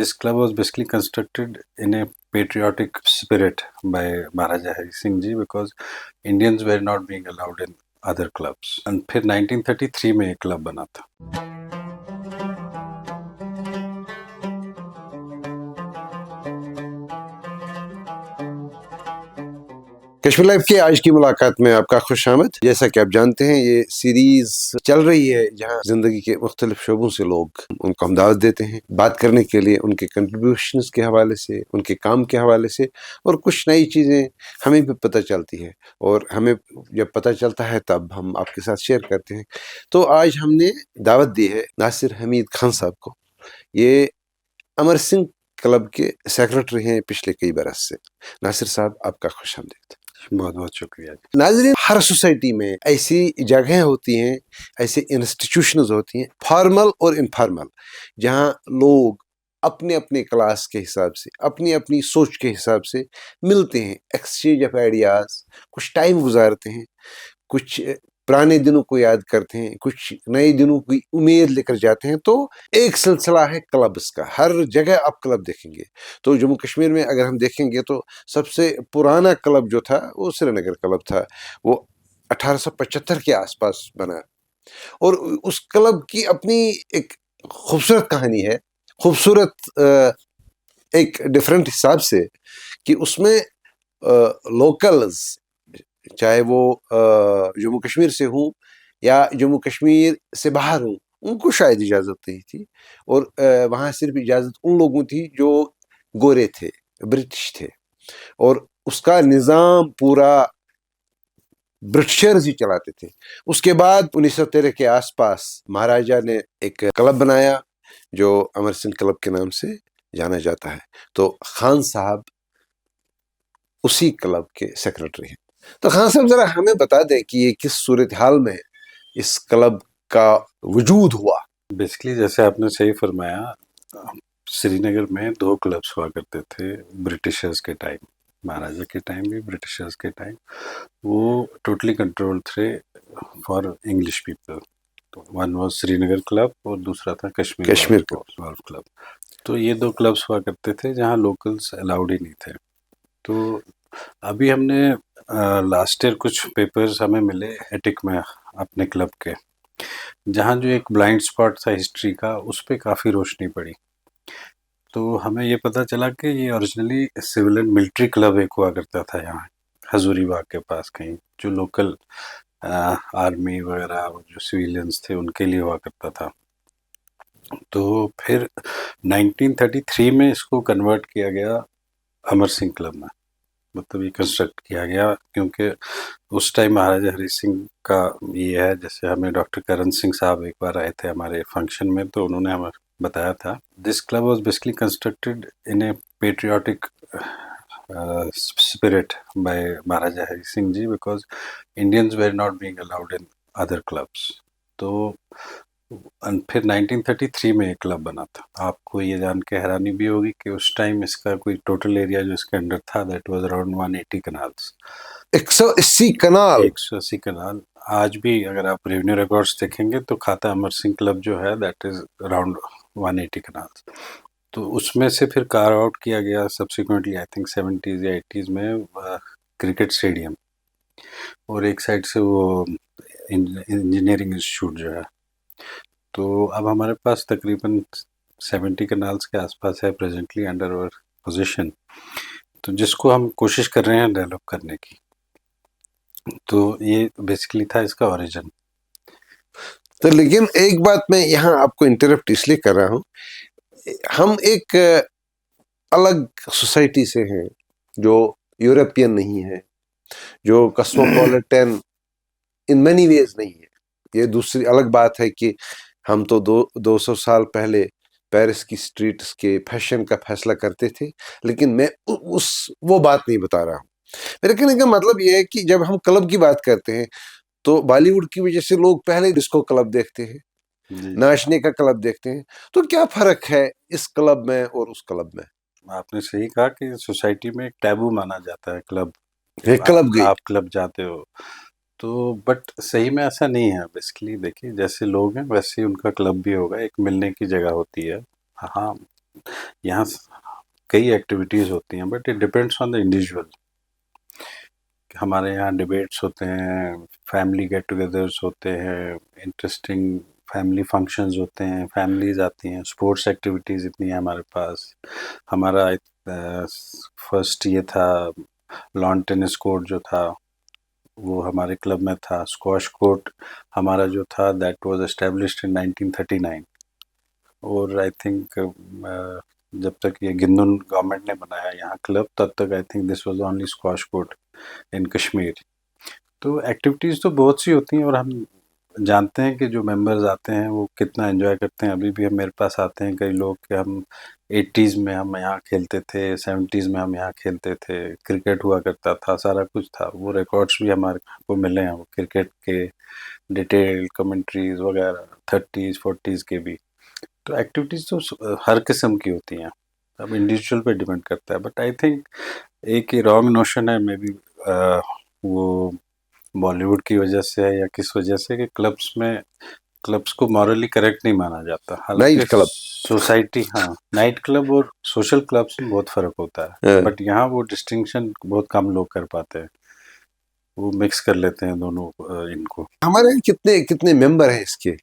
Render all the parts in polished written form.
This club was basically constructed in a patriotic spirit by Maharaja Hari Singh ji because Indians were not being allowed in other clubs. And फिर 1933 में एक club बना था. Kashmir live की आज की मुलाकात में आपका खुशामद। जैसा कि आप जानते हैं ये सीरीज चल रही है जहां जिंदगी के मुख्तलिफ शोबों से लोग उनको हम दावत देते हैं बात करने के लिए, उनके कंट्रीब्यूशंस के हवाले से, उनके काम के हवाले से, और कुछ नई चीज़ें हमें भी पता चलती है और हमें जब पता चलता है तब हम आपके साथ शेयर करते हैं। तो आज हमने दावत दी है नासिर हमीद खान साहब को। ये अमर सिंह क्लब के सेक्रेटरी हैं पिछले कई बरस से। नासिर साहब आपका खुशामदीद। बहुत बहुत शुक्रिया। नाज़रीन, हर सोसाइटी में ऐसी जगहें होती हैं, ऐसे इंस्टीट्यूशंस होती हैं फॉर्मल और इनफॉर्मल, जहां लोग अपने अपने क्लास के हिसाब से, अपनी अपनी सोच के हिसाब से मिलते हैं, एक्सचेंज ऑफ आइडियाज, कुछ टाइम गुजारते हैं, कुछ पुराने दिनों को याद करते हैं, कुछ नए दिनों की उम्मीद लेकर जाते हैं। तो एक सिलसिला है क्लब्स का, हर जगह आप क्लब देखेंगे। तो जम्मू कश्मीर में अगर हम देखेंगे तो सबसे पुराना क्लब जो था वो श्रीनगर क्लब था, वो 1875 के आसपास बना, और उस क्लब की अपनी एक खूबसूरत कहानी है, खूबसूरत एक डिफरेंट हिसाब से, कि उसमें लोकल्स, चाहे वो जम्मू कश्मीर से हूँ या जम्मू कश्मीर से बाहर हूँ, उनको शायद इजाज़त नहीं थी, और वहाँ सिर्फ इजाज़त उन लोगों थी जो गोरे थे, ब्रिटिश थे, और उसका निज़ाम पूरा ब्रिटिशर्स ही चलाते थे। उसके बाद 1913 के आसपास महाराजा ने एक क्लब बनाया जो अमर सिंह क्लब के नाम से जाना जाता है। तो खान साहब उसी क्लब के सेक्रेटरी हैं। तो खान साहब जरा हमें बता दें कि ये किस सूरत हाल में इस क्लब का वजूद हुआ। बेसिकली जैसे आपने सही फरमाया, श्रीनगर में 2 क्लब्स हुआ करते थे ब्रिटिशर्स के टाइम, महाराजा के टाइम भी, ब्रिटिशर्स के टाइम। वो टोटली कंट्रोल थे फॉर इंग्लिश पीपल। तो वन वाज श्रीनगर क्लब और दूसरा था कश्मीर गोल्फ क्लब। तो ये 2 क्लब्स हुआ करते थे जहाँ लोकल्स अलाउड ही नहीं थे। तो अभी हमने लास्ट ईयर कुछ पेपर्स हमें मिले एटिक में अपने क्लब के, जहाँ जो एक ब्लाइंड स्पॉट था हिस्ट्री का, उस पर काफ़ी रोशनी पड़ी। तो हमें ये पता चला कि ये originally civil and military club एक हुआ करता था यहाँ हजूरी बाग के पास कहीं, जो लोकल आर्मी वगैरह जो सिविलियंस थे उनके लिए हुआ करता था। तो फिर 1933 में इसको कन्वर्ट किया गया अमर सिंह क्लब में, मतलब ये कंस्ट्रक्ट किया गया, क्योंकि उस टाइम महाराजा हरि सिंह का ये है, जैसे हमें डॉक्टर करण सिंह साहब एक बार आए थे हमारे फंक्शन में, तो उन्होंने हमें बताया था, this club was basically constructed in A patriotic spirit by Maharaja Hari Singh ji because Indians were not being allowed in other clubs. तो फिर 1933 में एक क्लब बना था। आपको ये जान के हैरानी भी होगी कि उस टाइम इसका कोई टोटल एरिया जो इसके अंडर था दैट वाज अराउंड 180 कनाल्स। 180 कनाल। 180 कनाल। आज भी अगर आप रेवेन्यू रिकॉर्ड्स देखेंगे तो खाता अमर सिंह क्लब जो है दैट इज अराउंड 180 कनाल्स। तो उसमें से फिर कार आउट किया गया सब्सिक्वेंटली, आई थिंक 70s या 80s में, क्रिकेट स्टेडियम, और एक साइड से वो इंजीनियरिंग इंस्टीट्यूट जो है। तो अब हमारे पास तकरीबन 70 कनाल्स के आसपास है प्रेजेंटली अंडर आवर पोजीशन, तो जिसको हम कोशिश कर रहे हैं डेवलप करने की। तो ये बेसिकली था इसका ओरिजिन। तो लेकिन एक बात मैं यहाँ आपको इंटरप्ट इसलिए कर रहा हूँ, हम एक अलग सोसाइटी से हैं जो यूरोपियन नहीं है, जो कॉस्मोपॉलिटन इन मैनी वेज नहीं है। ये दूसरी अलग बात है कि हम तो 200 साल पहले पेरिस की स्ट्रीट्स के फैशन का फैसला करते थे, लेकिन मैं वो बात नहीं बता रहा हूँ। मेरे कहने का मतलब ये है कि जब हम क्लब की बात करते हैं तो बॉलीवुड की वजह से लोग पहले डिस्को क्लब देखते हैं, नाचने का क्लब देखते हैं। तो क्या फर्क है इस क्लब में और उस क्लब में? आपने सही कहा कि सोसाइटी में एक टैबू माना जाता है क्लब, आप क्लब जाते हो तो, बट सही में ऐसा नहीं है। बेसिकली देखिए, जैसे लोग हैं वैसे ही उनका क्लब भी होगा, एक मिलने की जगह होती है। हाँ, यहाँ कई एक्टिविटीज़ होती हैं, but it depends on the individual. हमारे यहाँ डिबेट्स होते हैं, फैमिली गेट टुगेदर्स होते हैं, इंटरेस्टिंग फैमिली फंक्शंस होते हैं, फैमिलीज आती हैं, स्पोर्ट्स एक्टिविटीज़ इतनी है हमारे पास। हमारा फर्स्ट ये था, लॉन टेनिस कोर्ट जो था वो हमारे क्लब में था। स्क्वॉश कोर्ट हमारा जो था दैट वाज एस्टेब्लिश्ड इन 1939। और आई थिंक जब तक ये गिंदुन गवर्नमेंट ने बनाया यहाँ क्लब, तब तक I think this was only squash court in Kashmir. तो एक्टिविटीज़ तो बहुत सी होती हैं, और हम जानते हैं कि जो मेंबर्स आते हैं वो कितना एंजॉय करते हैं। अभी भी हम मेरे पास आते हैं कई लोग कि हम 80s में हम यहाँ खेलते थे, 70s में हम यहाँ खेलते थे, क्रिकेट हुआ करता था, सारा कुछ था। वो रिकॉर्ड्स भी हमारे को मिले हैं, वो क्रिकेट के डिटेल कमेंट्रीज वगैरह 30s 40s के भी। तो एक्टिविटीज़ तो हर किस्म की होती हैं, अब इंडिविजुअल पे डिपेंड करता है। बट आई थिंक एक ही रॉन्ग नोशन है मे बी, वो बॉलीवुड की वजह से है या किस वजह से, कि क्लब्स को मॉरली करेक्ट नहीं माना जाता। हालांकि नाइट क्लब। सोसाइटी, हाँ, नाइट क्लब और सोशल क्लब्स में बहुत फ़र्क होता है, बट यहाँ वो डिस्टिंक्शन बहुत कम लोग कर पाते हैं, वो मिक्स कर लेते हैं दोनों इनको। हमारे कितने कितने मेंबर हैं इसके,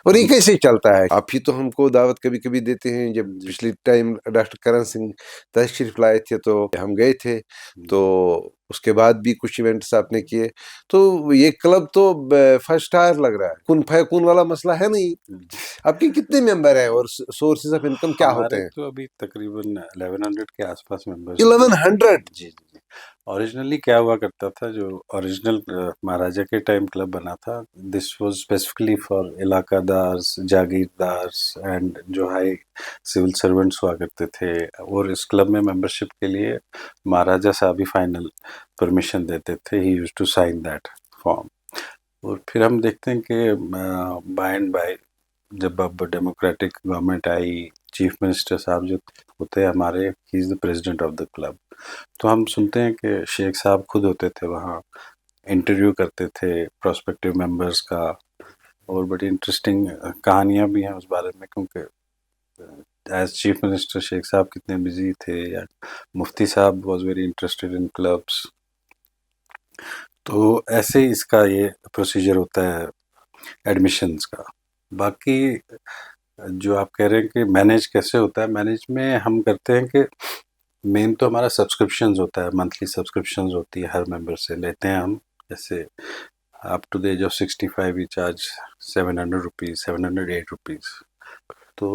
और ये कैसे चलता है? आप ही तो हमको दावत कभी कभी देते हैं। जब पिछले टाइम डॉक्टर करण सिंह तशरीफ लाए थे तो हम गए थे, तो उसके बाद भी कुछ इवेंट्स आपने किए। तो ये क्लब तो फर्स्ट स्टार लग रहा है, कुन फैकुन वाला मसला है नहीं। आपके कितने मेंबर हैं और सोर्सेज ऑफ इनकम क्या होते हमारे हैं? तो अभी तकरीबन 1100 के आसपास मेंबर्स। 1100? जी जी जी। ओरिजिनली क्या हुआ करता था, जो ओरिजिनल महाराजा के टाइम क्लब बना था, दिस वाज स्पेसिफिकली फॉर इलाकादार्स, जागीरदार्स एंड जो हाई सिविल सर्वेंट्स हुआ करते थे। और इस क्लब में मेंबरशिप के लिए महाराजा साहब ही फाइनल परमिशन देते थे, he used to sign that form. और फिर हम देखते हैं कि बाय एंड बाय जब अब डेमोक्रेटिक गवर्नमेंट आई, चीफ मिनिस्टर साहब जो होते हैं हमारे, he is the president of the club. तो हम सुनते हैं कि शेख साहब खुद होते थे वहाँ, इंटरव्यू करते थे प्रोस्पेक्टिव मेंबर्स का। और बड़ी इंटरेस्टिंग कहानियाँ भी हैं उस बारे में, क्योंकि एज चीफ मिनिस्टर शेख साहब कितने बिजी थे, या मुफ्ती साहब was very interested in clubs. तो ऐसे ही इसका ये प्रोसीजर होता है एडमिशन्स का। बाकी जो आप कह रहे हैं कि मैनेज कैसे होता है, मैनेज में हम करते हैं कि मेन तो हमारा सब्सक्रिप्शंस होता है, मंथली सब्सक्रिप्शंस होती है, हर मेंबर से लेते हैं हम। जैसे up to the age of 65 we charge 700 rupees, 708 rupees. तो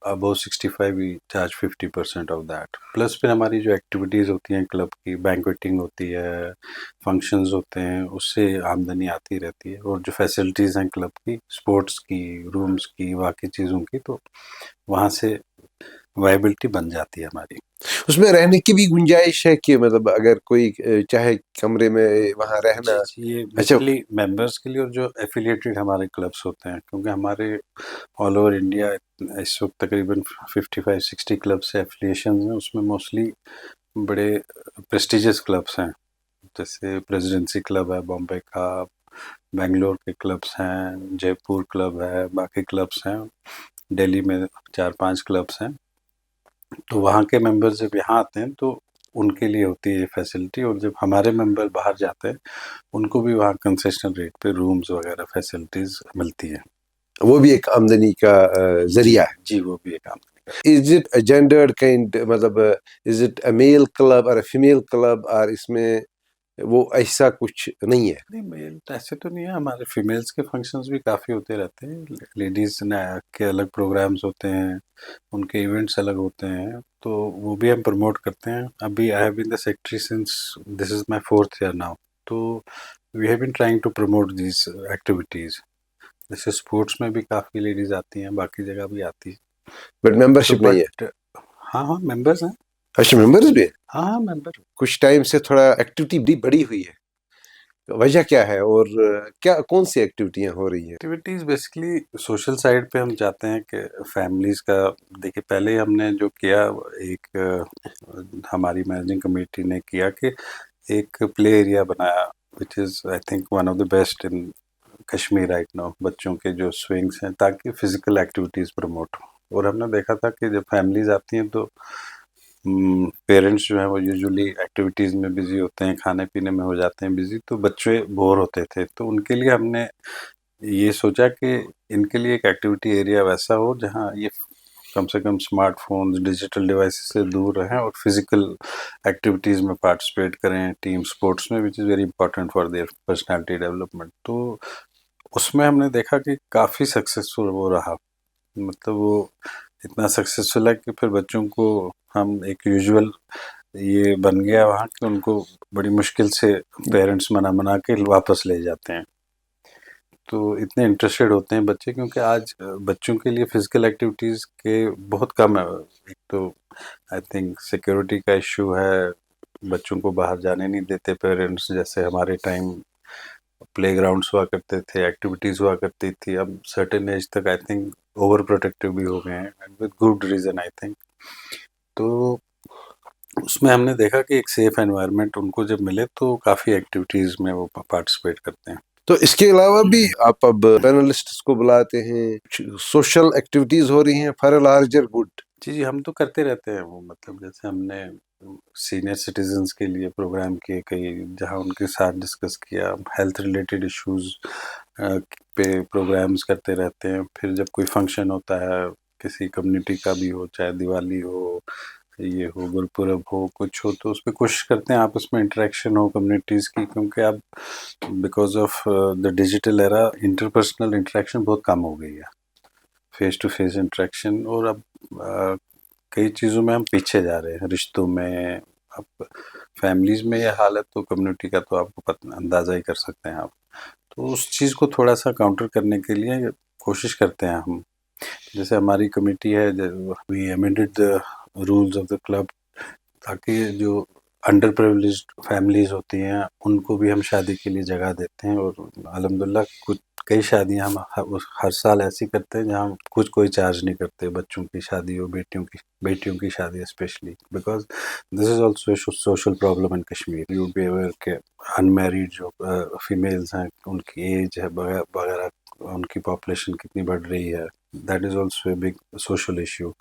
above 65 we charge 50% of that. Plus फिर हमारी जो एक्टिविटीज़ होती हैं क्लब की, बैंक्वेटिंग होती है, फंक्शंस होते हैं, उससे आमदनी आती रहती है। और जो फैसिलिटीज़ हैं क्लब की, स्पोर्ट्स की, रूम्स की, बाकी चीज़ों की, तो वहाँ से वायबिलिटी बन जाती है हमारी। उसमें रहने की भी गुंजाइश है कि मतलब अगर कोई चाहे कमरे में वहाँ जी रहना? जी, ये अच्छा। बेसिकली मेंबर्स के लिए, और जो एफिलिएटेड हमारे क्लब्स होते हैं, क्योंकि हमारे ऑल ओवर इंडिया इस वक्त तकरीबन 55-60 क्लब से एफिलिएशन हैं। उसमें मोस्टली बड़े प्रेस्टिजियस क्लब्स हैं, जैसे प्रेसिडेंसी क्लब है बॉम्बे का, बेंगलोर के क्लब्स हैं, जयपुर क्लब है, बाकी क्लब्स हैं, दिल्ली में 4-5 क्लब्स हैं। तो वहाँ के मेंबर्स जब यहाँ आते हैं तो उनके लिए होती है ये फैसिलिटी। और जब हमारे मेंबर बाहर जाते हैं, उनको भी वहाँ कंसेशनल रेट पे रूम्स वगैरह फैसिलिटीज़ मिलती हैं। वो भी एक आमदनी का जरिया है। जी, वो भी एक आमदनी का। Is it a gendered kind, मतलब is it a male club और अ फीमेल क्लब, और इसमें वो ऐसा कुछ नहीं है? नहीं, मेल ऐसे तो नहीं है, हमारे फीमेल्स के फंक्शंस भी काफ़ी होते रहते हैं। लेडीज़ के अलग प्रोग्राम्स होते हैं, उनके इवेंट्स अलग होते हैं, तो वो भी हम प्रमोट करते हैं। अभी I have been the secretary since this is my 4th year now, तो we have been trying to promote these activities. जैसे स्पोर्ट्स में भी काफ़ी लेडीज़ आती हैं, बाकी जगह भी आती हैं। बट तो मेंबरशिप नहीं है? बट हाँ हाँ, मेंबर्स हैं। अच्छा, मेंबर्स भी है। हाँ हाँ, मेंबर। कुछ टाइम से थोड़ा एक्टिविटी बड़ी हुई है, वजह क्या है? और क्या कौन सी एक्टिविटियां हो रही है? एक्टिविटीज़ बेसिकली सोशल साइड पे हम चाहते हैं कि फैमिलीज़ का, देखिए पहले हमने जो किया, एक हमारी मैनेजिंग कमेटी ने किया कि एक प्ले एरिया बनाया, which is I think one of the best in Kashmir right now. बच्चों के जो स्विंग्स हैं, ताकि फिजिकल एक्टिविटीज़ प्रमोट हो। और हमने देखा था कि जब फैमिलीज आती हैं तो पेरेंट्स जो हैं वो यूजुअली एक्टिविटीज़ में बिज़ी होते हैं, खाने पीने में हो जाते हैं बिज़ी, तो बच्चे बोर होते थे। तो उनके लिए हमने ये सोचा कि इनके लिए एक एक्टिविटी एरिया वैसा हो जहाँ ये कम से कम स्मार्टफोन्स, डिजिटल डिवाइसेस से दूर रहें और फिजिकल एक्टिविटीज़ में पार्टिसिपेट करें, टीम स्पोर्ट्स में, which is very important for their personality development. तो उसमें हमने देखा कि काफ़ी सक्सेसफुल वो रहा। मतलब वो इतना सक्सेसफुल है कि फिर बच्चों को हम एक यूजुअल ये बन गया वहाँ कि उनको बड़ी मुश्किल से पेरेंट्स मना के वापस ले जाते हैं। तो इतने इंटरेस्टेड होते हैं बच्चे, क्योंकि आज बच्चों के लिए फिजिकल एक्टिविटीज़ के बहुत कम है। एक तो आई थिंक सिक्योरिटी का इशू है, बच्चों को बाहर जाने नहीं देते पेरेंट्स। जैसे हमारे टाइम प्लेग्राउंड्स हुआ करते थे, एक्टिविटीज़ हुआ करती थी, अब सर्टेन एज तक आई थिंक ओवर प्रोटेक्टिव भी हो गए हैं, and with good reason I think. तो उसमें हमने देखा कि एक सेफ एनवायरनमेंट उनको जब मिले तो काफ़ी एक्टिविटीज़ में वो पार्टिसिपेट करते हैं। तो इसके अलावा भी आप अब पैनलिस्ट्स को बुलाते हैं, सोशल एक्टिविटीज हो रही हैं फॉर अ लार्जर गुड? जी, हम तो करते रहते हैं वो। मतलब जैसे हमने सीनियर सिटीजन्स के लिए प्रोग्राम किए कई, जहाँ उनके साथ डिस्कस किया, हेल्थ रिलेटेड इश्यूज़ पे प्रोग्राम्स करते रहते हैं। फिर जब कोई फंक्शन होता है किसी कम्युनिटी का भी हो, चाहे दिवाली हो, ये हो, गुरपुरब हो, कुछ हो, तो उसमें कोशिश करते हैं आपस में इंटरेक्शन हो कम्युनिटीज़ की, क्योंकि अब because of the digital era interpersonal interaction बहुत कम हो गई है, फेस टू फेस इंटरेक्शन। और अब कई चीज़ों में हम पीछे जा रहे हैं, रिश्तों में। अब फैमिलीज़ में ये हाल है, तो कम्युनिटी का तो आपको पता अंदाज़ा ही कर सकते हैं आप। तो उस चीज़ को थोड़ा सा काउंटर करने के लिए कोशिश करते हैं हम। जैसे हमारी कमेटी है, we amended the rules of the club, ताकि जो अंडर प्रिविलेज्ड फैमिलीज होती हैं उनको भी हम शादी के लिए जगह देते हैं। और अल्हम्दुलिल्लाह कुछ कई शादियां हम हर साल ऐसी करते हैं जहां कुछ कोई चार्ज नहीं करते। बच्चों की शादी हो, बेटियों की शादी specially, because this is also social problem in Kashmir. You be aware के अनमैरिड जो फीमेल्स हैं उनकी एज है वगैरह, उनकी पॉपुलेशन कितनी बढ़ रही है, that is also a big social issue.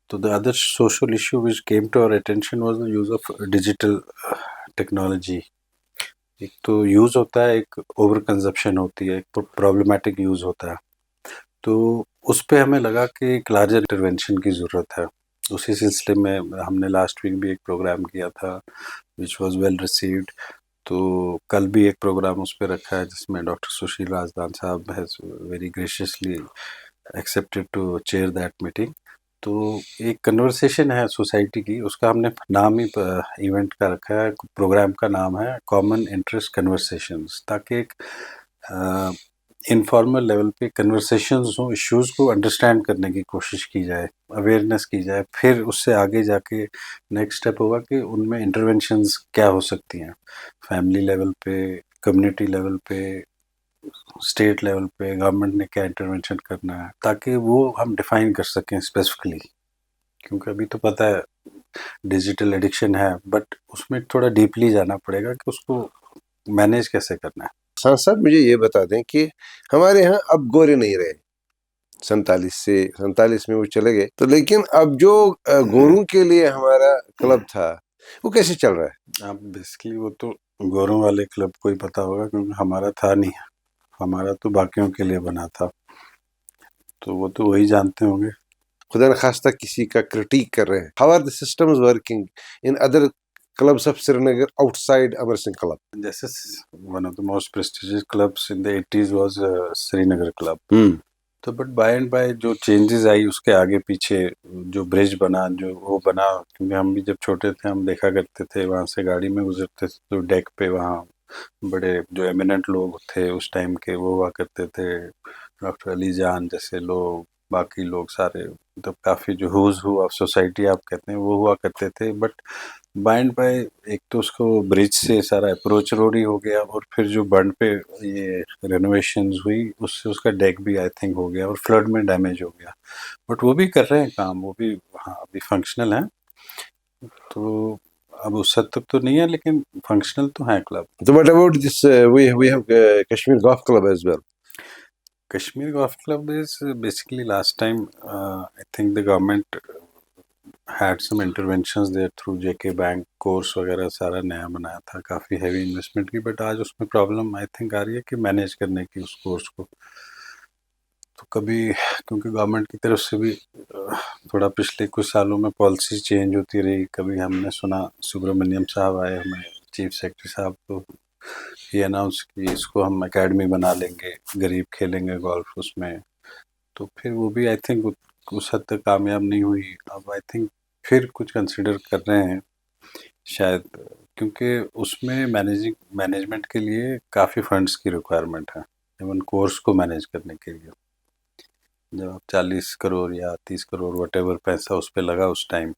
So the other social issue which came to our attention was the use of digital technology. एक तो यूज़ होता है, एक ओवर कंजप्शन होती है, एक प्रॉब्लमेटिक यूज़ होता है। तो उस पे हमें लगा कि एक लार्जर इंटरवेंशन की ज़रूरत है। उसी सिलसिले में हमने लास्ट वीक भी एक प्रोग्राम किया था विच वाज वेल रिसीव्ड। तो कल भी एक प्रोग्राम उस पे रखा है जिसमें डॉक्टर सुशील राजदान साहब has very graciously accepted to chair that meeting. तो एक कन्वर्सेशन है सोसाइटी की, उसका हमने नाम ही इवेंट का रखा है, प्रोग्राम का नाम है कॉमन इंटरेस्ट कन्वर्सेशंस, ताकि एक इनफॉर्मल लेवल पे कन्वर्सेशंस हो, इश्यूज़ को अंडरस्टैंड करने की कोशिश की जाए, अवेयरनेस की जाए। फिर उससे आगे जाके नेक्स्ट स्टेप होगा कि उनमें इंटरवेंशंस क्या हो सकती हैं, फैमिली लेवल पे, कम्युनिटी लेवल पे, स्टेट लेवल पे गवर्नमेंट ने क्या इंटरवेंशन करना है, ताकि वो हम डिफाइन कर सकें स्पेसिफिकली। क्योंकि अभी तो पता है डिजिटल एडिक्शन है, बट उसमें थोड़ा डीपली जाना पड़ेगा कि उसको मैनेज कैसे करना है। हाँ साहब, मुझे ये बता दें कि हमारे यहाँ अब गोरे नहीं रहे, 47 में वो चले गए, तो लेकिन अब जो गोरों के लिए हमारा क्लब था वो कैसे चल रहा है? अब बेसिकली वो तो गोरों वाले क्लब को ही पता होगा, क्योंकि हमारा था नहीं, हमारा तो बाकियों के लिए बना था, तो वो तो वही जानते होंगे। खुदा न खास्ता किसी का क्रिटिक कर रहे हैं। How are the systems working in other clubs of Srinagar outside Amar Singh club? जैसे one of the most prestigious clubs in the 80s was Srinagar club. तो बट बाय एंड बाय जो चेंजेस आई उसके आगे पीछे जो ब्रिज बना, जो वो बना, क्योंकि हम भी जब छोटे थे हम देखा करते थे, वहाँ से गाड़ी में गुजरते थे तो डेक पे वहाँ बड़े जो एमिनेंट लोग थे उस टाइम के वो हुआ करते थे, डॉक्टर अली जान जैसे लोग, बाकी लोग सारे, मतलब काफ़ी जो हुज हु ऑफ सोसाइटी आप कहते हैं वो हुआ करते थे। बट बाय एंड बाय एक तो उसको ब्रिज से सारा अप्रोच रोड ही हो गया, और फिर जो बंड पे ये रेनोवेशंस हुई उससे उसका डेक भी आई थिंक हो गया और फ्लड में डैमेज हो गया। बट वो भी कर रहे हैं काम, वो भी हाँ अभी फंक्शनल है। तो अब उस हद तक तो नहीं है लेकिन फंक्शनल तो है club. So what about this? We have Kashmir Golf Club as well. Kashmir Golf Club is basically last time, I think the government had some interventions there through JK Bank, course वगैरह सारा नया बनाया था, काफ़ी heavy investment की, but आज उसमें problem I think आ रही है कि मैनेज करने की उस कोर्स को। तो कभी, क्योंकि गवर्नमेंट की तरफ से भी थोड़ा पिछले कुछ सालों में पॉलिसी चेंज होती रही, कभी हमने सुना सुब्रमण्यम साहब आए, हमें चीफ सेक्रेटरी साहब, तो ये अनाउंस कि इसको हम एकेडमी बना लेंगे, गरीब खेलेंगे गोल्फ उसमें। तो फिर वो भी आई थिंक उस हद तक कामयाब नहीं हुई। अब आई थिंक फिर कुछ कंसिडर कर रहे हैं शायद, क्योंकि उसमें मैनेजमेंट के लिए काफ़ी फंड्स की रिक्वायरमेंट है, इवन कोर्स को मैनेज करने के लिए। जब आप 40 करोड़ या 30 करोड़ वटेवर पैसा उस पर लगा उस टाइम,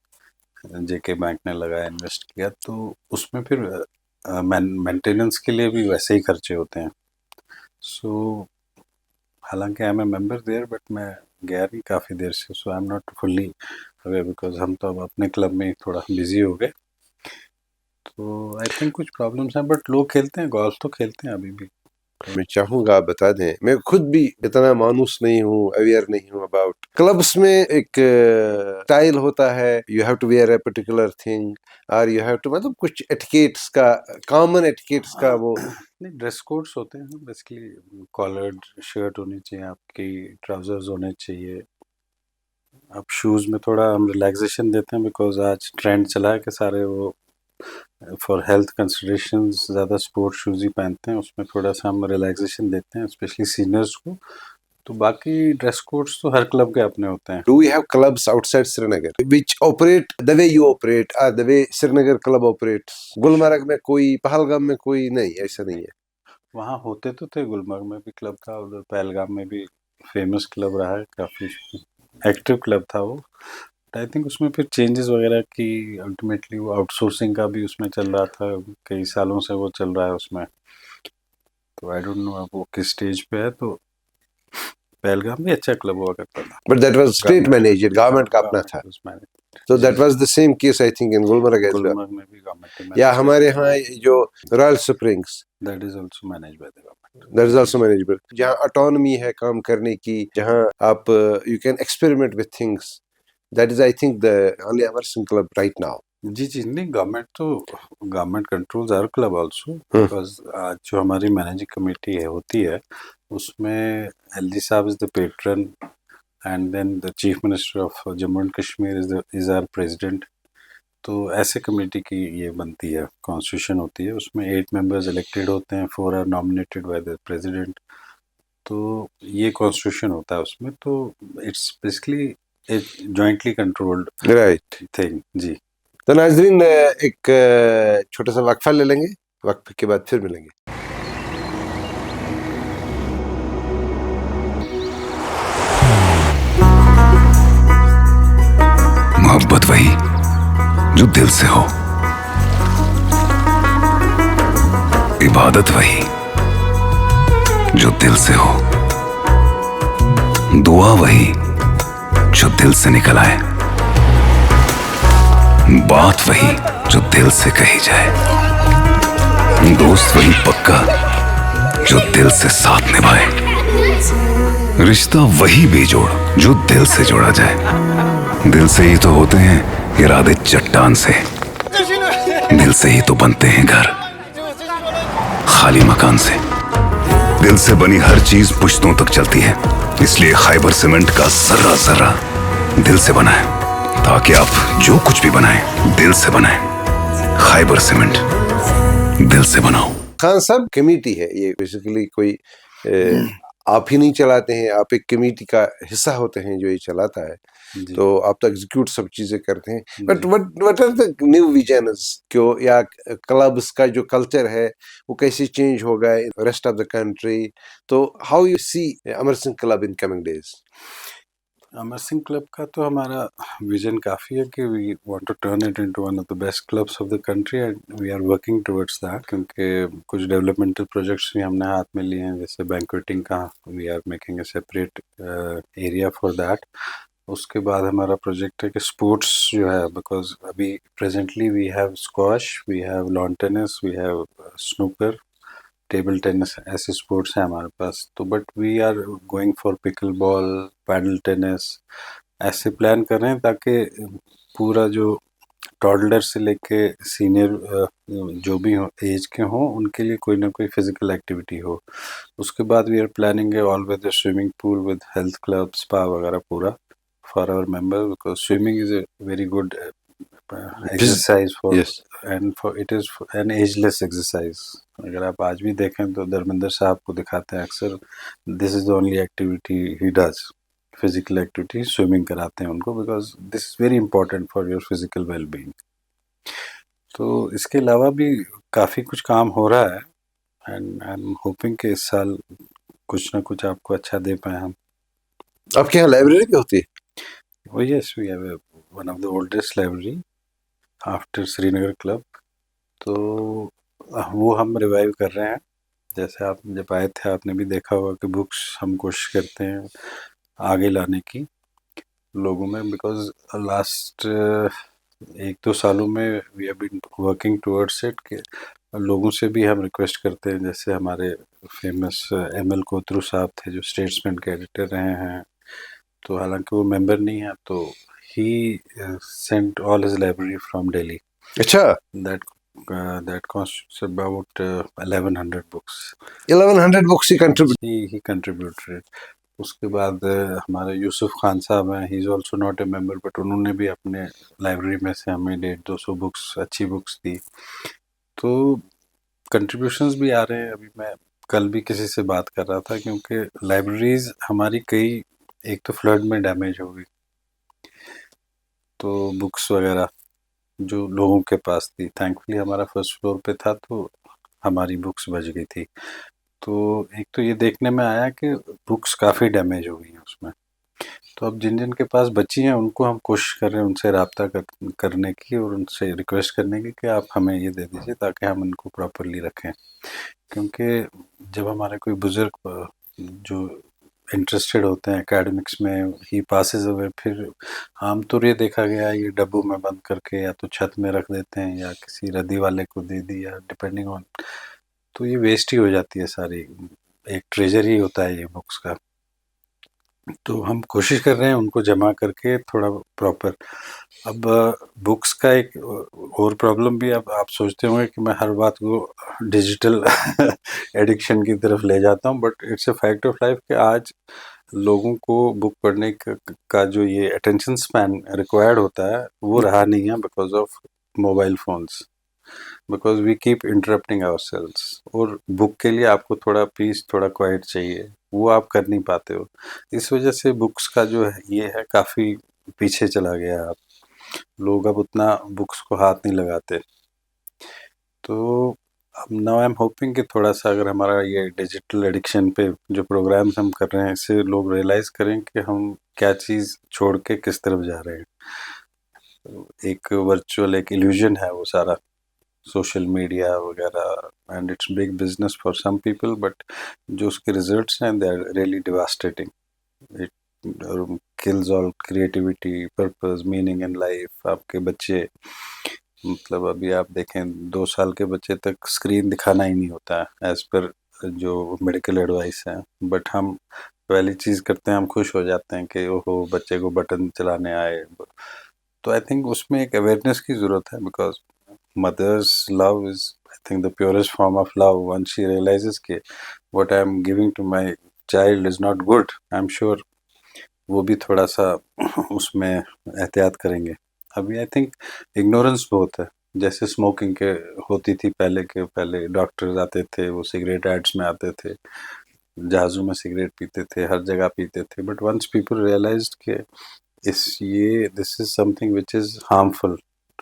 जेके बैंक ने लगाया, इन्वेस्ट किया, तो उसमें फिर मेंटेनेंस के लिए भी वैसे ही खर्चे होते हैं। सो हालांकि I am a member there, but मैं गया नहीं काफ़ी देर से, so I am not fully aware, because हम तो अब अपने क्लब में थोड़ा बिजी हो गए। तो आई थिंक कुछ प्रॉब्लम्स हैं, बट लोग खेलते हैं, गोल्फ तो खेलते हैं अभी भी। मैं चाहूंगा आप बता दें, मैं खुद भी इतना मानूस नहीं हूँ, अवेयर नहीं हूँ अबाउट क्लब्स में। एक स्टाइल होता है, you have to wear a particular thing, और यू हैव टू, मतलब कुछ एटिकेट्स का, कॉमन एटिकेट्स का वो। नहीं, ड्रेस कोड्स होते हैं बेसिकली, कॉलर्ड शर्ट होनी चाहिए आपकी, ट्राउजर्स होने चाहिए। अब शूज़ में थोड़ा हम रिलैक्सेशन देते हैं, बिकॉज आज ट्रेंड चला है कि सारे वो फॉर हेल्थ कंसिडरेशंस ज़्यादा स्पोर्ट शूज़ ही पहनते हैं, उसमें थोड़ा सा हम रिलैक्सेशन देते हैं स्पेशली सीनियर्स को। तो बाकी ड्रेस कोड्स तो हर क्लब के अपने होते हैं। Do we have clubs outside Srinagar which operate the way you operate, or the way Srinagar club operates? Gulmarg में कोई, पहलगाम में कोई? नहीं, ऐसा नहीं है। वहाँ होते तो थे, गुलमर्ग में भी क्लब था, उधर पहलगाम में भी फेमस क्लब रहा है, काफ़ी एक्टिव क्लब था वो। आई थिंक उसमें फिर चेंजेस वगैरह की, अल्टीमेटली वो आउटसोर्सिंग का भी उसमें चल रहा था, कई सालों से वो चल रहा है उसमें। तो आई डोंट नो अब वो किस स्टेज पे है। तो पहलगाम भी अच्छा क्लब हुआ करता था, But that was state managed, government का अपना था। So that was the same case, I think, in Gulmarg as well. Gulmarg में भी गवर्नमेंट या हमारे यहाँ जो royal springs, that is also manage by the government. that is also manageable, जहाँ ऑटोनॉमी है काम करने की, जहाँ आप you can experiment with things. That is, I think, the only Amerson club right now. जी जी, नहीं government controls our club also, because आज जो हमारी मैनेजिंग कमेटी है होती है, उसमें एलजी साहब is the patron, and then the chief minister of Jammu and Kashmir is our president. तो ऐसे कमेटी की ये बनती है, कॉन्स्टिट्यूशन होती है, उसमें 8 मेंबर्स इलेक्टेड होते हैं, 4 or nominated by the president. तो ये कॉन्स्टिट्यूशन होता है उसमें, तो इट्स बेसिकली एक जॉइंटली कंट्रोल्ड Right. थिंग जी। तो नाजरीन, एक छोटा सा वक्फा ले लेंगे, वक्फे के बाद फिर मिलेंगे। मोहब्बत वही जो दिल से हो, इबादत वही जो दिल से हो, दुआ वही जो दिल से निकल आए, बात वही जो दिल से कही जाए, दोस्त वही पक्का जो दिल से साथ निभाए, रिश्ता वही बेजोड़ जो दिल से जोड़ा जाए। दिल से ही तो होते हैं इरादे चट्टान से, दिल से ही तो बनते हैं घर खाली मकान से। दिल से बनी हर चीज पुश्तों तक चलती है, इसलिए खैबर सीमेंट का जर्रा जर्रा दिल से बना है, ताकि आप जो कुछ भी बनाएं दिल से बनाएं। खैबर सीमेंट, दिल से बनाओ। खान साहब, कमेटी है ये बेसिकली, कोई आप ही नहीं चलाते हैं, आप एक कमेटी का हिस्सा होते हैं जो ये चलाता है, तो आप तो एग्जीक्यूट सब चीजें करते हैं। But what are the new visions, क्यों, या क्लब्स का जो कल्चर है वो कैसे चेंज होगा in rest of the country? तो how you see Amar Singh club in coming days? Amar Singh club का तो हमारा विजन काफ़ी है कि we want to turn it into one of the best clubs of the country, and we are working towards that. क्योंकि कुछ developmental projects भी हमने हाथ में लिए हैं, जैसे बैंक्वेटिंग का, we are making a separate area for that. उसके बाद हमारा प्रोजेक्ट है कि स्पोर्ट्स जो है, बिकॉज अभी presently we have squash, we have lawn tennis, we have snooker, table tennis ऐसे स्पोर्ट्स हैं हमारे पास, तो but we are going for pickle ball, paddle tennis, ऐसे प्लान कर रहे हैं ताकि पूरा जो टॉडलर से लेके सीनियर जो भी हो एज के हों उनके लिए कोई ना कोई फिजिकल एक्टिविटी हो। उसके बाद we are planning a all weather swimming pool with health club, spa वगैरह पूरा for our member, because swimming is a very good exercise for, Yes. And for it is an ageless exercise. अगर आप आज भी देखें तो धर्मेंद्र साहब को दिखाते हैं अक्सर, this is the only activity he does, physical activity, swimming कराते हैं उनको, because this is very important for your physical well being. तो इसके अलावा भी काफ़ी कुछ काम हो रहा है, एंड आई एम होपिंग कि इस साल कुछ ना कुछ आपको अच्छा दे पाए हम। आपके यहाँ लाइब्रेरी भी होती है? Oh yes, we have one of the oldest library after Srinagar club, तो वो हम रिवाइव कर रहे हैं। जैसे आप जब आए थे आपने भी देखा होगा कि बुक्स हम कोशिश करते हैं आगे लाने की लोगों में, बिकॉज लास्ट 1-2 सालों में we have been working towards it कि लोगों से भी हम रिक्वेस्ट करते हैं, जैसे हमारे फेमस एम.एल. कोतरू साहब थे जो स्टेट्समैन के एडिटर रहे हैं, तो हालांकि वो मेंबर नहीं है, तो he sent all his library from Delhi, अच्छा, that costs about 1100 books 1100 books ही कंट्रीब्यूट। he contributed। उसके बाद हमारे यूसुफ खान साहब हैं, he is also not a member, but उन्होंने भी अपने लाइब्रेरी में से हमें 150-200 बुक्स, अच्छी बुक्स दी। तो कंट्रीब्यूशंस भी आ रहे हैं। अभी मैं कल भी किसी से बात कर रहा था, क्योंकि लाइब्रेरीज हमारी कई, एक तो फ्लड में डैमेज हो गई, तो बुक्स वगैरह जो लोगों के पास थी, थैंकफुली हमारा फर्स्ट फ्लोर पे था तो हमारी बुक्स बच गई थी। तो एक तो ये देखने में आया कि बुक्स काफ़ी डैमेज हो गई हैं उसमें। तो अब जिन जिन के पास बची हैं उनको हम कोशिश कर रहे हैं उनसे रब्ता करने की और उनसे रिक्वेस्ट करने की कि आप हमें ये दे दीजिए ताकि हम इनको प्रॉपरली रखें। क्योंकि जब हमारे कोई बुज़ुर्ग जो इंटरेस्टेड होते हैं एकेडमिक्स में, ही पासेस अवे, फिर आमतौर ये देखा गया है ये डब्बों में बंद करके या तो छत में रख देते हैं या किसी रद्दी वाले को दे दी, या डिपेंडिंग ऑन, तो ये वेस्ट ही हो जाती है सारी, एक ट्रेजर ही होता है ये बुक्स का। तो हम कोशिश कर रहे हैं उनको जमा करके थोड़ा प्रॉपर। अब बुक्स का एक और प्रॉब्लम भी, अब आप सोचते होंगे कि मैं हर बात को डिजिटल एडिक्शन की तरफ ले जाता हूँ, but it's a fact of life कि आज लोगों को बुक पढ़ने का जो ये अटेंशन स्पैन रिक्वायर्ड होता है वो रहा नहीं है, because of mobile phones, because we keep interrupting ourselves. और बुक के लिए आपको थोड़ा पीस, थोड़ा क्वाइट चाहिए, वो आप कर नहीं पाते हो। इस वजह से बुक्स का जो है ये है काफ़ी पीछे चला गया। आप लोग अब उतना बुक्स को हाथ नहीं लगाते। तो अब नाउ आई एम होपिंग कि थोड़ा सा अगर हमारा ये डिजिटल एडिक्शन पे जो प्रोग्राम्स हम कर रहे हैं इससे लोग रियलाइज़ करें कि हम क्या चीज़ छोड़ के किस तरफ जा रहे हैं। एक वर्चुअल एक इल्यूजन है वो सारा, सोशल मीडिया वगैरह, and it's big business for some people, but जो उसके रिजल्ट्स हैं they are really devastating. It kills all creativity, purpose, meaning in life. आपके बच्चे, मतलब अभी आप देखें 2 साल के बच्चे तक स्क्रीन दिखाना ही नहीं होता है एज पर जो मेडिकल एडवाइस है, बट हम पहली चीज़ करते हैं, हम खुश हो जाते हैं कि ओहो बच्चे को बटन चलाने आए। तो आई थिंक उसमें एक अवेयरनेस की ज़रूरत है, because mother's love is, I think, the purest form of love. Once she realizes कि what I am giving to my child is not good, I'm sure वो भी थोड़ा सा उसमें एहतियात करेंगे। अभी आई थिंक इग्नोरेंस बहुत है। जैसे स्मोकिंग के होती थी पहले के, पहले डॉक्टर्स आते थे, वो सिगरेट एड्स में आते थे, जहाज़ों में सिगरेट पीते थे, हर जगह पीते थे, बट वंस पीपल रियलाइज्ड कि this is something which is harmful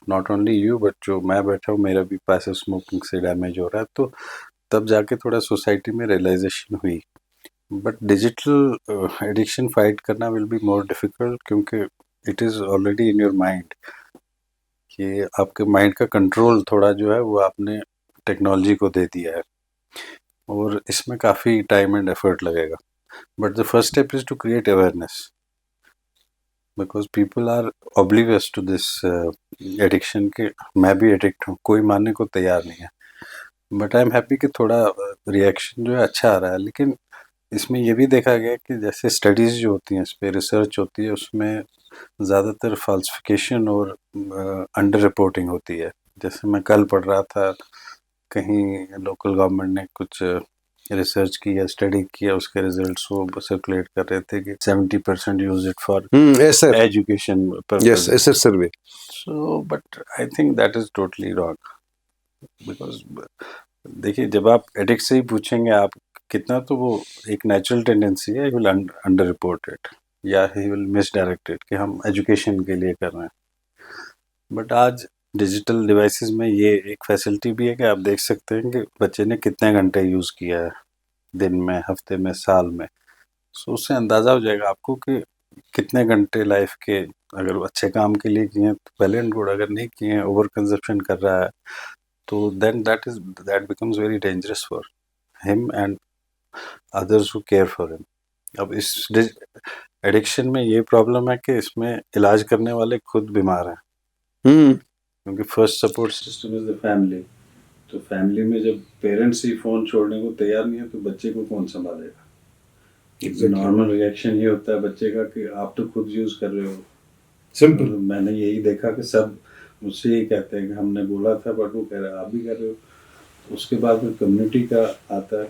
not only you, but जो मैं बैठा हूँ मेरा भी पैसा स्मोकिंग से डैमेज हो रहा है, तो तब जाके थोड़ा सोसाइटी में रियलाइजेशन हुई। बट डिजिटल एडिक्शन फाइट करना विल बी मोर डिफिकल्ट, क्योंकि it is already in your mind, कि आपके माइंड का कंट्रोल थोड़ा जो है वो आपने टेक्नोलॉजी को दे दिया है, और इसमें काफ़ी टाइम एंड एफर्ट लगेगा। But the first step is to create awareness, because people are oblivious to this addiction, के मैं भी एडिक्ट हूँ, कोई मानने को तैयार नहीं है। बट आई एम हैप्पी कि थोड़ा रिएक्शन जो है अच्छा आ रहा है। लेकिन इसमें ये भी देखा गया कि जैसे स्टडीज़ जो होती हैं, इस पे रिसर्च होती है, उसमें ज़्यादातर फाल्सिफिकेशन और अंडर रिपोर्टिंग होती है। जैसे मैं कल पढ़ रहा था, कहीं लोकल गवर्नमेंट ने कुछ रिसर्च की या स्टडी किया, उसके रिजल्ट्स वो सर्कुलेट कर रहे थे कि 70% यूज इट फॉर ऐसा एजुकेशन यस पर्पज। ऐसा survey so but I think that is totally wrong, because देखिए जब आप एडिक्ट से ही पूछेंगे आप कितना, तो वो एक नेचुरल टेंडेंसी है, he will under report it या ही विल मिस डायरेक्टेड कि हम एजुकेशन के लिए कर रहे हैं। बट आज डिजिटल डिवाइसेस में ये एक फैसिलिटी भी है कि आप देख सकते हैं कि बच्चे ने कितने घंटे यूज़ किया है, दिन में, हफ्ते में, साल में। सो उससे अंदाज़ा हो जाएगा आपको कि कितने घंटे लाइफ के अगर वो अच्छे काम के लिए किए हैं तो वेल एंड गुड, अगर नहीं किए हैं, ओवर कंजप्शन कर रहा है, तो then that becomes very dangerous for him and others who care for him. अब इस एडिक्शन में ये प्रॉब्लम है कि इसमें इलाज करने वाले खुद बीमार हैं, क्योंकि first support system is the family. तो फैमिली में जब पेरेंट्स ही फ़ोन छोड़ने को तैयार नहीं है तो बच्चे को कौन संभालेगा? नॉर्मल रिएक्शन ये होता है बच्चे का कि आप तो खुद यूज़ कर रहे हो। सिंपल। मैंने यही देखा कि सब मुझसे यही कहते हैं कि हमने बोला था बट वो कह रहा है आप भी कर रहे हो। तो उसके बाद में कम्युनिटी का आता है,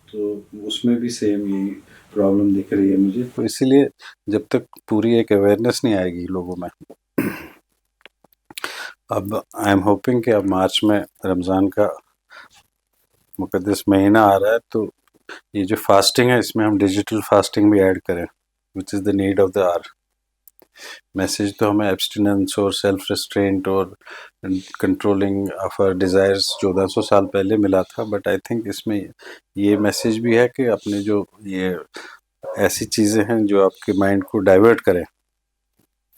तो उसमें भी सेम यही प्रॉब्लम दिख रही है मुझे। तो इसीलिए जब तक पूरी एक अवेयरनेस नहीं आएगी लोगों में, अब आई एम होपिंग कि अब मार्च में रमज़ान का मुक़द्दस महीना आ रहा है, तो ये जो फास्टिंग है इसमें हम डिजिटल फास्टिंग भी ऐड करें, which is the need of the hour. Message तो हमें एब्सटिनेंस और सेल्फ रेस्ट्रेंट और कंट्रोलिंग ऑफ आवर डिज़ायर्स 1400 साल पहले मिला था, बट आई थिंक इसमें ये मैसेज भी है कि अपने जो ये ऐसी चीज़ें हैं जो आपके माइंड को डाइवर्ट करें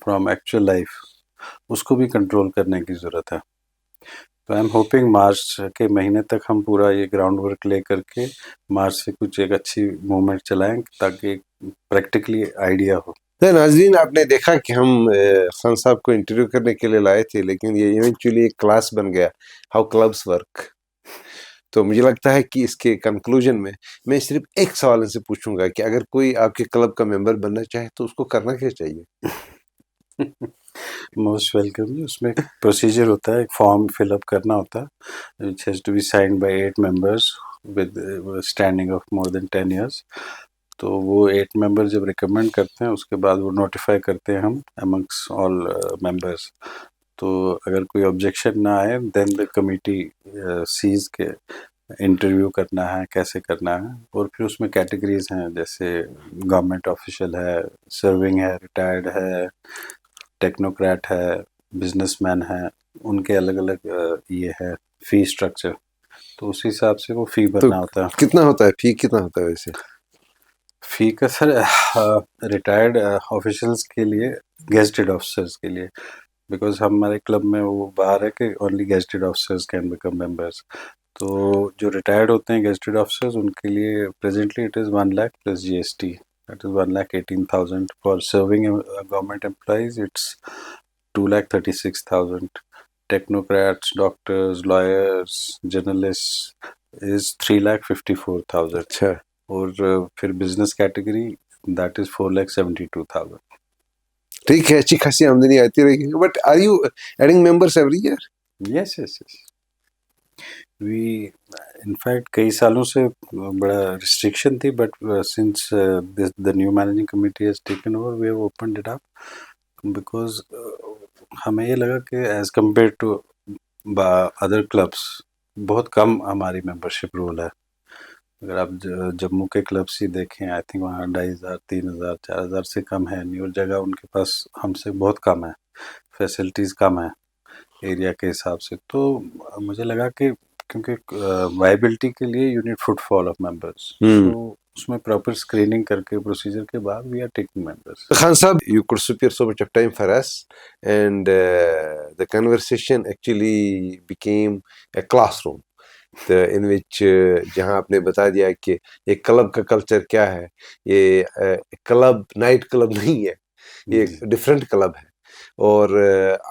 फ्रॉम एक्चुअल लाइफ, उसको भी कंट्रोल करने की ज़रूरत है। तो आई एम होपिंग मार्च के महीने तक हम पूरा ये ग्राउंड वर्क ले करके मार्च से कुछ एक अच्छी मूवमेंट चलाएं ताकि प्रैक्टिकली आइडिया हो। तो नाज़रीन, आपने देखा कि हम खान साहब को इंटरव्यू करने के लिए लाए थे, लेकिन ये इवेंचुअली एक क्लास बन गया, हाउ क्लब्स वर्क। तो मुझे लगता है कि इसके कंक्लूजन में मैं सिर्फ एक सवाल इनसे पूछूंगा कि अगर कोई आपके क्लब का मेंबर बनना चाहे तो उसको करना क्या चाहिए? Most welcome. उसमें प्रोसीजर होता है, एक फॉर्म फिलअप करना होता है which has to be signed by 8 members with standing of more than 10 years. तो वो 8 मेंबर जब रिकमेंड करते हैं उसके बाद वो नोटिफाई करते हैं हम अमंग्स ऑल मेंबर्स। तो अगर कोई ऑब्जेक्शन ना आए देन द कमिटी सीज के इंटरव्यू करना है, कैसे करना है, और फिर उसमें कैटेगरीज हैं, जैसे गवर्नमेंट ऑफिशियल है, सर्विंग है, रिटायर्ड है, टेक्नोक्रेट है, बिजनेसमैन है, उनके अलग अलग ये है फी स्ट्रक्चर। तो उस हिसाब से वो फी भरना होता है। कितना होता है फी, कितना होता है वैसे? फी का सर रिटायर्ड ऑफिशियल्स के लिए, गेस्टेड ऑफिसर्स के लिए, बिकॉज हमारे क्लब में वो बाहर है कि only gazetted officers can become members. तो जो रिटायर्ड होते हैं गेस्टेड ऑफिसर्स, उनके लिए presently it is 1 lakh plus GST, that is 1,18,000। For serving government employees it's 2,36,000। Technocrats, doctors, lawyers, journalist is 3,54,000। अच्छा, और फिर बिजनेस कैटेगरी दैट इज़ 4,72,000। ठीक है, अच्छी खासी आमदनी आती रहेगी। But are you adding members every year? Yes yes yes, we in fact कई सालों से बड़ा रिस्ट्रिक्शन थी, but since the new managing committee has taken over we have opened it up, because हमें ये लगा कि as compared to other clubs बहुत कम हमारी मेंबरशिप रोल है। अगर आप जम्मू के क्लब्स ही देखें, आई थिंक वहाँ 2,500, 3,000, 4,000 से कम है नहीं, और जगह उनके पास हमसे बहुत कम है, फैसिलिटीज़ कम है एरिया के हिसाब से। तो मुझे लगा कि क्योंकि वायबिलिटी के लिए you need footfall of members, तो उसमें प्रॉपर स्क्रीनिंग करके प्रोसीजर के बाद we are taking members. Khan Sahab, you could spare so much of time for us, and the conversation actually became a classroom, in which जहाँ आपने बता दिया कि एक क्लब का कल्चर क्या है। ये क्लब नाइट क्लब नहीं है, ये डिफरेंट क्लब है। और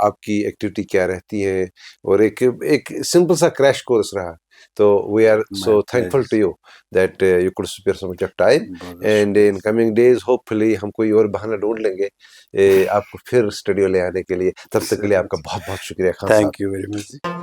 आपकी एक्टिविटी क्या रहती है, और एक सिंपल सा क्रैश कोर्स रहा। तो we are so thankful to you that you could spare so much of time, and in coming days hopefully हम कोई और बहाना ढूंढ लेंगे आपको फिर स्टूडियो ले आने के लिए। तब तक के लिए आपका बहुत बहुत शुक्रिया खान साहब। Thank you very much.